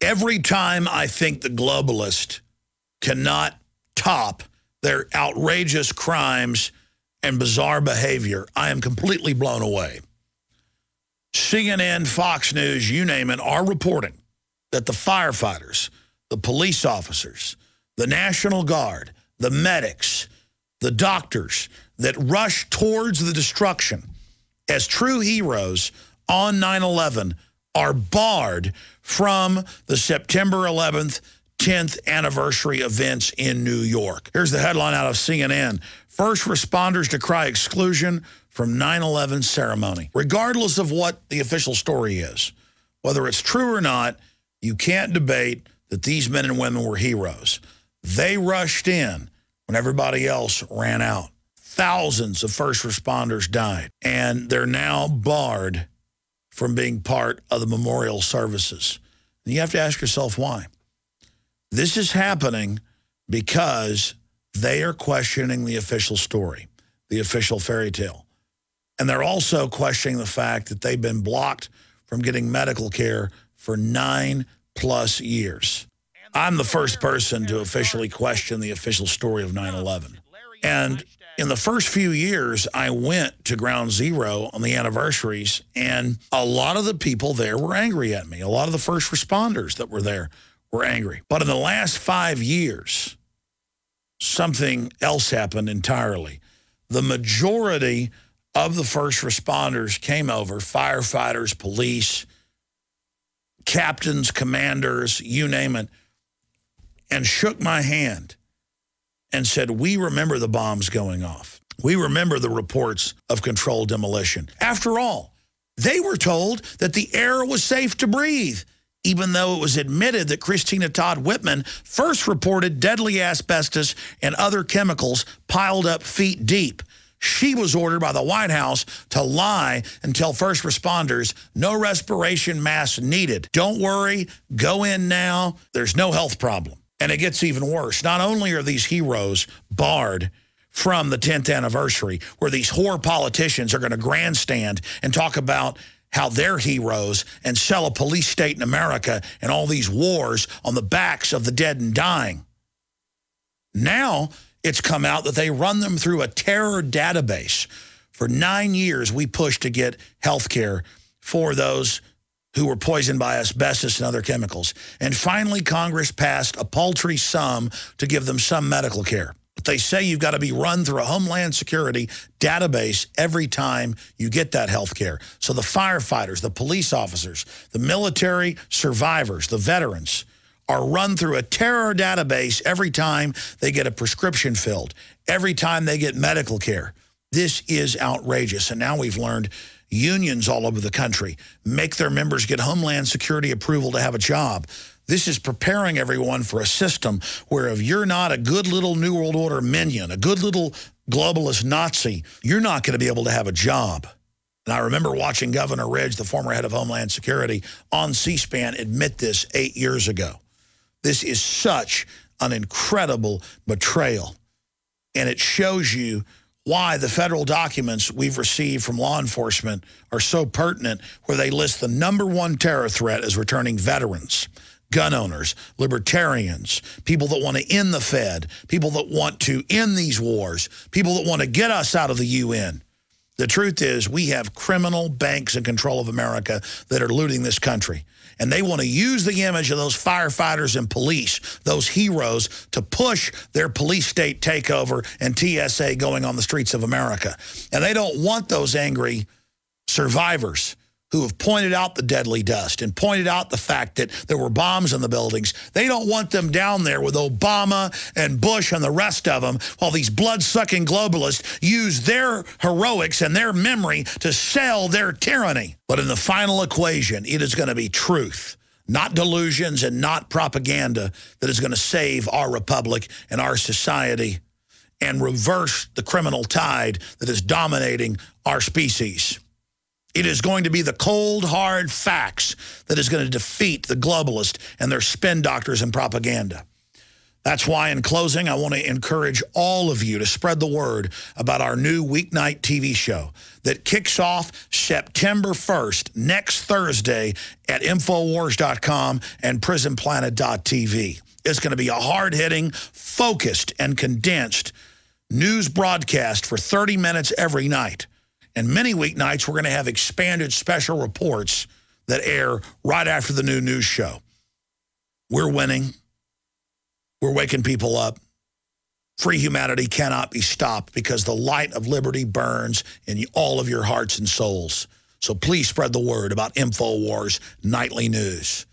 Every time I think the globalists cannot top their outrageous crimes and bizarre behavior, I am completely blown away. CNN, Fox News, you name it, are reporting that the firefighters, the police officers, the National Guard, the medics, the doctors that rushed towards the destruction as true heroes on 9/11 are barred from the September 11th, 10th anniversary events in New York. Here's the headline out of CNN. First responders decry exclusion from 9/11 ceremony. Regardless of what the official story is, whether it's true or not, you can't debate that these men and women were heroes. They rushed in when everybody else ran out. Thousands of first responders died, and they're now barred from being part of the memorial services. And you have to ask yourself why. This is happening because they are questioning the official story, the official fairy tale. And they're also questioning the fact that they've been blocked from getting medical care for 9+ years. I'm the first person to officially question the official story of 9/11. And in the first few years, I went to Ground Zero on the anniversaries, and a lot of the people there were angry at me. A lot of the first responders that were there were angry. But in the last 5 years, something else happened entirely. The majority of the first responders came over, firefighters, police, captains, commanders, you name it, and shook my hand and said, we remember the bombs going off. We remember the reports of controlled demolition. After all, they were told that the air was safe to breathe, even though it was admitted that Christina Todd Whitman first reported deadly asbestos and other chemicals piled up feet deep. She was ordered by the White House to lie and tell first responders no respiration masks needed. Don't worry, go in now. There's no health problem. And it gets even worse. Not only are these heroes barred from the 10th anniversary, where these whore politicians are going to grandstand and talk about how they're heroes and sell a police state in America and all these wars on the backs of the dead and dying. Now it's come out that they run them through a terror database. For 9 years, we pushed to get health care for those who were poisoned by asbestos and other chemicals. And finally, Congress passed a paltry sum to give them some medical care. But they say you've got to be run through a Homeland Security database every time you get that health care. So the firefighters, the police officers, the military survivors, the veterans are run through a terror database every time they get a prescription filled, every time they get medical care. This is outrageous. And now we've learned unions all over the country make their members get Homeland Security approval to have a job. This is preparing everyone for a system where if you're not a good little New World Order minion, a good little globalist Nazi, you're not going to be able to have a job. And I remember watching Governor Ridge, the former head of Homeland Security, on C-SPAN admit this 8 years ago. This is such an incredible betrayal. And it shows you why the federal documents we've received from law enforcement are so pertinent, where they list the #1 terror threat as returning veterans, gun owners, libertarians, people that want to end the Fed, people that want to end these wars, people that want to get us out of the UN. The truth is we have criminal banks in control of America that are looting this country. And they want to use the image of those firefighters and police, those heroes, to push their police state takeover and TSA going on the streets of America. And they don't want those angry survivors who have pointed out the deadly dust and pointed out the fact that there were bombs in the buildings. They don't want them down there with Obama and Bush and the rest of them, while these blood-sucking globalists use their heroics and their memory to sell their tyranny. But in the final equation, it is going to be truth, not delusions and not propaganda, that is going to save our republic and our society and reverse the criminal tide that is dominating our species. It is going to be the cold, hard facts that is going to defeat the globalists and their spin doctors and propaganda. That's why, in closing, I want to encourage all of you to spread the word about our new weeknight TV show that kicks off September 1st, next Thursday, at Infowars.com and PrisonPlanet.tv. It's going to be a hard-hitting, focused, and condensed news broadcast for 30 minutes every night. And many weeknights, we're going to have expanded special reports that air right after the new news show. We're winning. We're waking people up. Free humanity cannot be stopped because the light of liberty burns in all of your hearts and souls. So please spread the word about InfoWars Nightly News.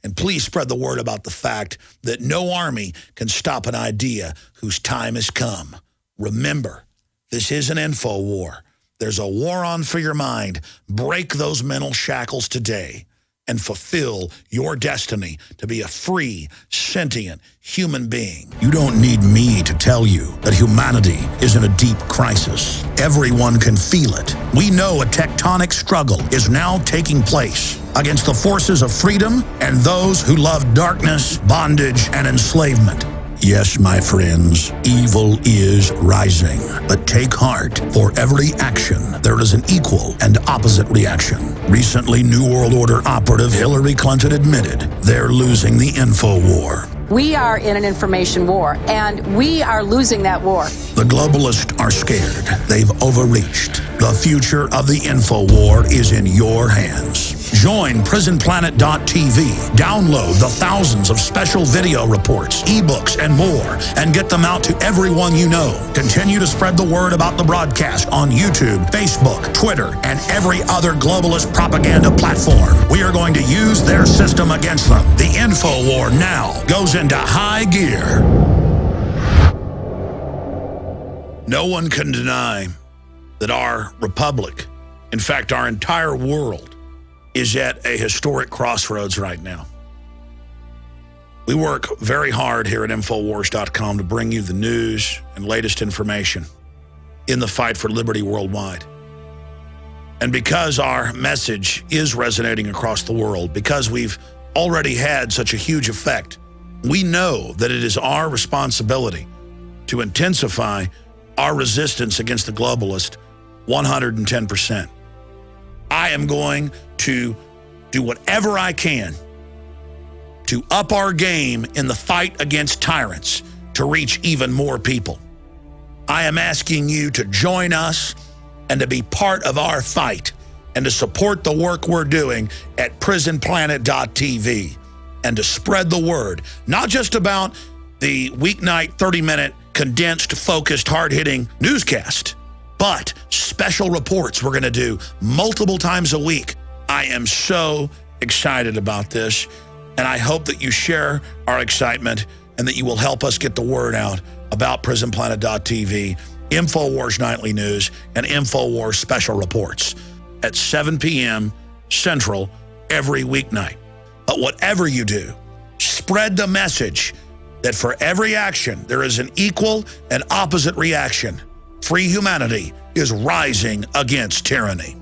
And please spread the word about the fact that no army can stop an idea whose time has come. Remember, this is an info war. There's a war on for your mind. Break those mental shackles today and fulfill your destiny to be a free, sentient human being. You don't need me to tell you that humanity is in a deep crisis. Everyone can feel it. We know a tectonic struggle is now taking place against the forces of freedom and those who love darkness, bondage, and enslavement. Yes, my friends, evil is rising. But take heart. For every action, there is an equal and opposite reaction. Recently, New World Order operative Hillary Clinton admitted they're losing the info war. We are in an information war, and we are losing that war. The globalists are scared. They've overreached. The future of the info war is in your hands. Join PrisonPlanet.tv. Download the thousands of special video reports, ebooks, and more, and get them out to everyone you know. Continue to spread the word about the broadcast on YouTube, Facebook, Twitter, and every other globalist propaganda platform. We are going to use their system against them. The info war now goes into high gear. No one can deny that our republic, in fact, our entire world, is at a historic crossroads right now. We work very hard here at Infowars.com to bring you the news and latest information in the fight for liberty worldwide. And because our message is resonating across the world, because we've already had such a huge effect, we know that it is our responsibility to intensify our resistance against the globalist 110%. I am going to do whatever I can to up our game in the fight against tyrants to reach even more people. I am asking you to join us and to be part of our fight and to support the work we're doing at PrisonPlanet.tv and to spread the word, not just about the weeknight 30-minute condensed, focused, hard-hitting newscast, but special reports we're going to do multiple times a week. I am so excited about this, and I hope that you share our excitement and that you will help us get the word out about PrisonPlanet.tv, InfoWars Nightly News, and InfoWars Special Reports at 7 p.m. Central every weeknight. But whatever you do, spread the message that for every action, there is an equal and opposite reaction. Free humanity is rising against tyranny.